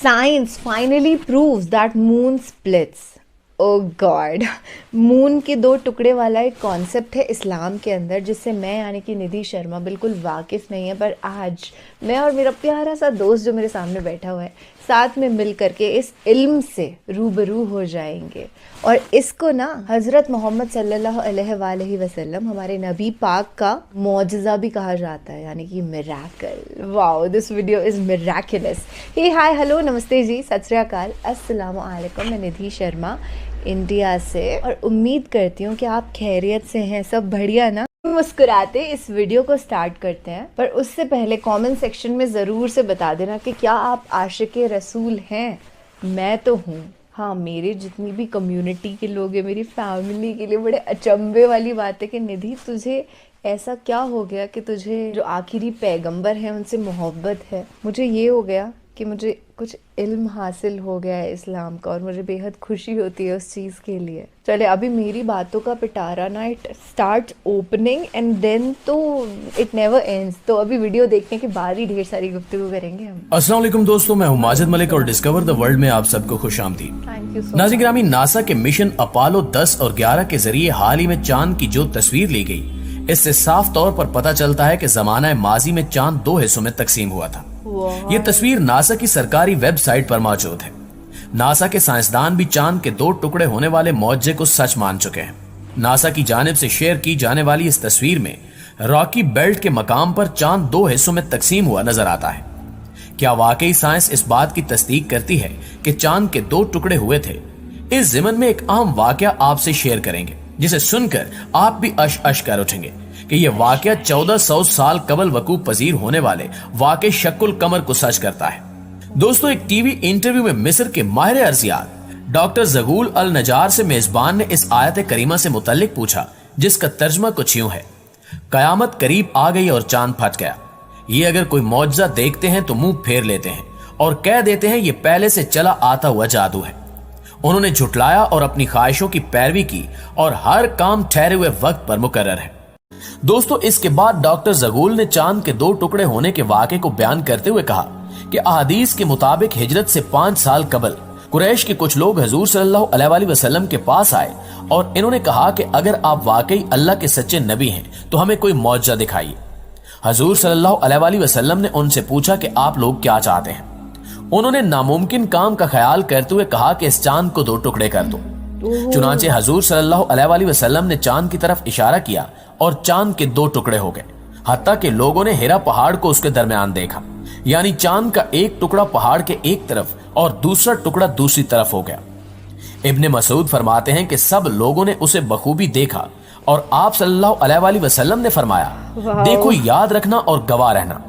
Science finally proves that moon splits. Oh God, moon के दो टुकड़े वाला एक कॉन्सेप्ट है इस्लाम के अंदर जिससे मैं यानी कि निधि शर्मा बिल्कुल वाकिफ़ नहीं है, पर आज मैं और मेरा प्यारा सा दोस्त जो मेरे सामने बैठा हुआ है साथ में मिल करके इस इल्म से रूबरू हो जाएंगे। और इसको ना हज़रत मोहम्मद सल्लल्लाहु अलैहि वसल्लम हमारे नबी पाक का मौजज़ा भी कहा जाता है, यानी कि miracle. Wow, this video is miraculous. Hey hi hello नमस्ते जी, सत श्री अकाल, अस्सलाम वालेकुम। मैं निधि शर्मा इंडिया से, और उम्मीद करती हूँ कि आप खैरियत से हैं, सब बढ़िया ना। मुस्कुराते इस वीडियो को स्टार्ट करते हैं, पर उससे पहले कमेंट सेक्शन में ज़रूर से बता देना कि क्या आप आशिक़े रसूल हैं। मैं तो हूँ। हाँ, मेरे जितनी भी कम्युनिटी के लोग हैं, मेरी फैमिली के लिए बड़े अचंभे वाली बात है कि निधि तुझे ऐसा क्या हो गया कि तुझे जो आखिरी पैगंबर हैं उनसे मोहब्बत है। मुझे ये हो गया कि मुझे कुछ इल्म हासिल हो गया है इस्लाम का, और मुझे बेहद खुशी होती है उस चीज़ के लिए। चले, अभी मेरी बातों का पिटारा ना it start opening and then तो इट नेवर एंड्स। तो अभी वीडियो देखने के बाद ही ढेर सारी गुफ्तगू करेंगे हम। अस्सलाम वालेकुम दोस्तों, मैं हूं माजिद मलिक और डिस्कवर द वर्ल्ड में आप सबको खुशामदीद। थैंक यू सो नाज़रीन ग्रामी, नासा के मिशन अपोलो 10 और 11 के जरिए हाल ही में चांद की जो तस्वीर ली गई, इससे साफ तौर पर पता चलता है कि जमाना माजी में चांद दो हिस्सों में तकसीम हुआ था। ये तस्वीर नासा की सरकारी वेबसाइट पर मौजूद है। नासा के साइंसदान भी चांद के दो टुकड़े होने वाले मौजे को सच मान चुके हैं। नासा की जानिब से शेयर की जाने वाली इस तस्वीर में रॉकी बेल्ट के मकाम पर चांद दो हिस्सों में तकसीम हुआ नजर आता है। क्या वाकई साइंस इस बात की तस्दीक करती है कि चांद के दो टुकड़े हुए थे? इस ज़िमन में एक अहम वाकया आपसे शेयर करेंगे जिसे सुनकर आप भी अश अश कर उठेंगे कि यह वाकया 1400 साल कबल वकूफ पजीर होने वाले वाक़े शक्कुल कमर को सच करता है। दोस्तों, एक टीवी इंटरव्यू में मिस्र के माहिर अर्जियात डॉक्टर ज़गूल अल नजार से मेजबान ने इस आयत करीमा से मुतल्लिक पूछा, जिसका तर्जमा कुछ यूं है: कयामत करीब आ गई और चांद फट गया। ये अगर कोई मौजज़ा देखते हैं तो मुंह फेर लेते हैं और कह देते हैं ये पहले से चला आता हुआ जादू है। उन्होंने झुटलाया और अपनी ख्वाहिशों की पैरवी की और हर काम ठहरे हुए वक्त पर मुकर्रर है। दोस्तों, इसके बाद डॉक्टर ज़गूल ने चांद के दो टुकड़े होने के वाक़े को बयान करते हुए कहा कि अहादीस के मुताबिक हिजरत से 5 साल कबल कुरैश के कुछ लोग हजूर सल्लल्लाहु अलैहि वसल्लम के पास आए और इन्होंने कहा कि अगर आप वाकई अल्लाह के सच्चे नबी हैं तो हमें कोई मौजज़ा दिखाइए। हजूर सल्लल्लाहु अलैहि वसल्लम ने उनसे पूछा कि आप लोग क्या चाहते हैं। उन्होंने नामुमकिन काम का ख्याल करते हुए कहा कि इस चांद को दो टुकड़े कर दो। चुनांचे हजूर सल्लल्लाहु अलैहि वसल्लम ने चांद की तरफ इशारा किया और चांद के दो टुकड़े हो गए। हत्ता कि लोगों ने हिरा पहाड़ को उसके दरमियान देखा, यानी चांद का एक टुकड़ा पहाड़ के एक तरफ और दूसरा टुकड़ा दूसरी तरफ हो गया। इब्ने मसूद फरमाते हैं कि सब लोगों ने उसे बखूबी देखा और आप सल्लल्लाहु अलैहि वसल्लम ने फरमाया, देखो, याद रखना और गवाह रहना।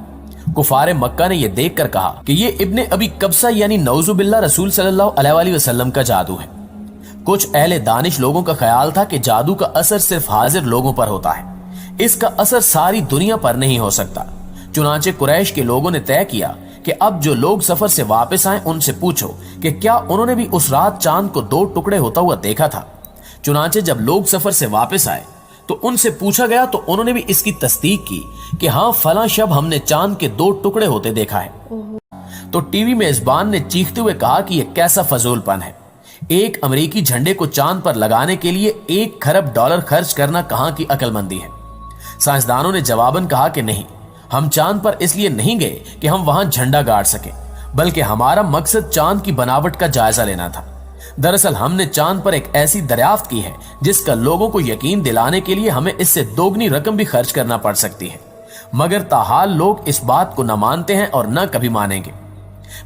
कुफारे मक्का ने यह देखकर कहा कि ये इब्ने अबी कब्सा यानी नौजुबिल्लाह रसूल सल्लल्लाहु अलैहि वसल्लम का जादू है। कुछ अहले दानिश लोगों का ख्याल था कि जादू का असर सिर्फ हाजिर लोगों पर होता है, इसका असर सारी दुनिया पर नहीं हो सकता। चुनांचे कुरैश के लोगों ने तय किया कि अब जो लोग सफर से वापस आए उनसे पूछो कि क्या उन्होंने भी उस रात चांद को दो टुकड़े होता हुआ देखा था। चुनांचे जब लोग सफर से वापस आए तो उनसे पूछा गया तो उन्होंने भी इसकी तस्दीक की कि हाँ, फलां शब हमने चांद के दो टुकड़े होते देखा है। तो टीवी मेजबान ने चीखते हुए कहा कि यह कैसा फजूलपन है। एक अमेरिकी झंडे को चांद पर लगाने के लिए $1 खरब खर्च करना कहां की अक्लमंदी है। साइंसदानों ने जवाबन कहा कि नहीं, हम चांद पर इसलिए नहीं गए कि हम वहां झंडा गाड़ सके, बल्कि हमारा मकसद चांद की बनावट का जायजा लेना था। दरअसल हमने चांद पर एक ऐसी दरियाफ्त की है जिसका लोगों को यकीन दिलाने के लिए हमें इससे दोगुनी रकम भी खर्च करना पड़ सकती है, मगर ताहाल लोग इस बात को न मानते हैं और न कभी मानेंगे।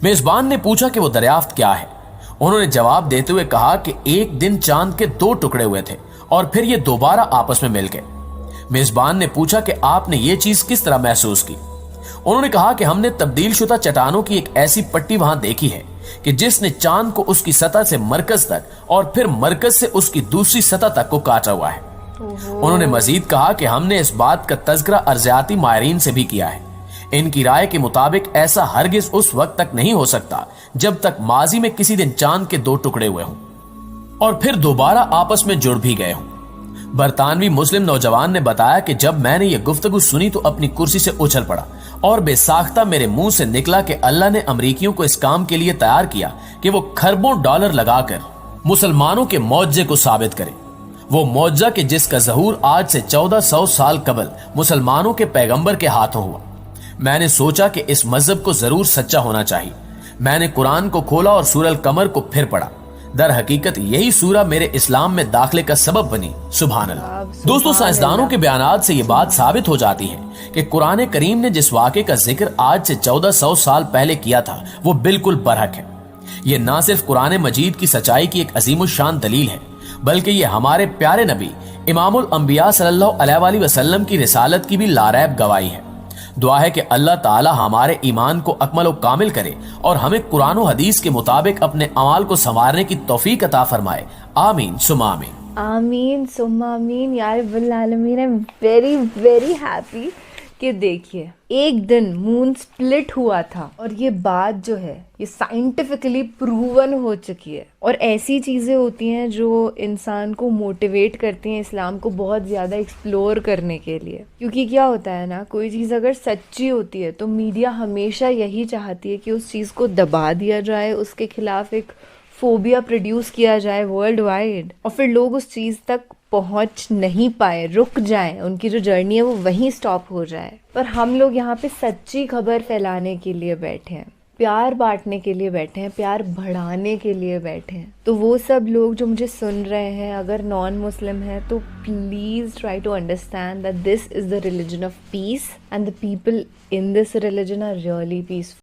मेजबान ने पूछा कि वो दरियाफ्त क्या है। उन्होंने जवाब देते हुए कहा कि एक दिन चांद के दो टुकड़े हुए थे और फिर ये दोबारा आपस में मिल गए। मेजबान ने पूछा कि आपने ये चीज किस तरह महसूस की। उन्होंने कहा कि हमने तब्दील शुदा चट्टानों की एक ऐसी पट्टी वहां देखी है कि जिसने चांद को उसकी सतह से मरकज तक और फिर मरकज से उसकी दूसरी सतह तक को काटा हुआ है। उन्होंने मजीद कहा कि हमने इस बात का तज़किरा अर्जियाती माहिरीन से भी किया है। इनकी राय के मुताबिक ऐसा हरगिज उस वक्त तक नहीं हो सकता जब तक माजी में किसी दिन चांद के दो टुकड़े हुए हों और फिर दोबारा आपस में जुड़ भी गए हों। बरतानवी मुस्लिम नौजवान ने बताया कि जब मैंने ये गुफ्तगू सुनी तो अपनी कुर्सी से उछल पड़ा اور بے ساختہ میرے منہ سے نکلا کہ اللہ نے امریکیوں کو اس کام کے لیے تیار کیا کہ وہ کھربوں ڈالر لگا کر مسلمانوں کے معجزے کو ثابت کرے، وہ معجزہ کہ جس کا ظہور آج سے 1400 سال قبل مسلمانوں کے پیغمبر کے ہاتھوں ہوا۔ میں نے سوچا کہ اس مذہب کو ضرور سچا ہونا چاہیے۔ میں نے قرآن کو کھولا اور سورہ القمر کو پھر پڑھا۔ در حقیقت یہی سورہ میرے اسلام میں داخلے کا سبب بنی۔ سبحان اللہ۔ دوستو، سائنسدانوں کے بیانات سے یہ بات ثابت ہو جاتی ہے کہ قرآن کریم نے جس واقعے کا ذکر آج سے 1400 سال پہلے کیا تھا وہ بالکل برحق ہے۔ یہ نہ صرف قرآن مجید کی سچائی کی ایک عظیم الشان دلیل ہے، بلکہ یہ ہمارے پیارے نبی امام الانبیاء صلی اللہ علیہ وآلہ وسلم کی رسالت کی بھی لاریب گواہی ہے۔ دعا ہے کہ اللہ تعالی ہمارے ایمان کو اکمل و کامل کرے اور ہمیں قرآن و حدیث کے مطابق اپنے اعمال کو سنوارنے کی توفیق عطا فرمائے۔ آمین ثم آمین۔ آمین ثم آمین یا رب العالمین۔ I'm very very happy کہ دیکھیے ایک دن مون سپلٹ ہوا تھا اور یہ بات جو ہے یہ سائنٹیفکلی پروون ہو چکی ہے، اور ایسی چیزیں ہوتی ہیں جو انسان کو موٹیویٹ کرتی ہیں اسلام کو بہت زیادہ ایکسپلور کرنے کے لیے، کیونکہ کیا ہوتا ہے نا، کوئی چیز اگر سچی ہوتی ہے تو میڈیا ہمیشہ یہی چاہتی ہے کہ اس چیز کو دبا دیا جائے، اس کے خلاف ایک فوبیا پروڈیوس کیا جائے ورلڈ وائڈ، اور پھر لوگ اس چیز تک پہنچ نہیں پائے، رک جائیں، ان کی جو جرنی ہے وہ وہیں سٹاپ ہو جائے۔ پر ہم لوگ یہاں پہ سچی خبر پھیلانے کے لیے بیٹھے ہیں، پیار بانٹنے کے لیے بیٹھے ہیں، پیار بڑھانے کے لیے بیٹھے ہیں۔ تو وہ سب لوگ جو مجھے سن رہے ہیں اگر نان مسلم ہیں تو please try to understand that this is the religion of peace and the people in this religion are really peaceful.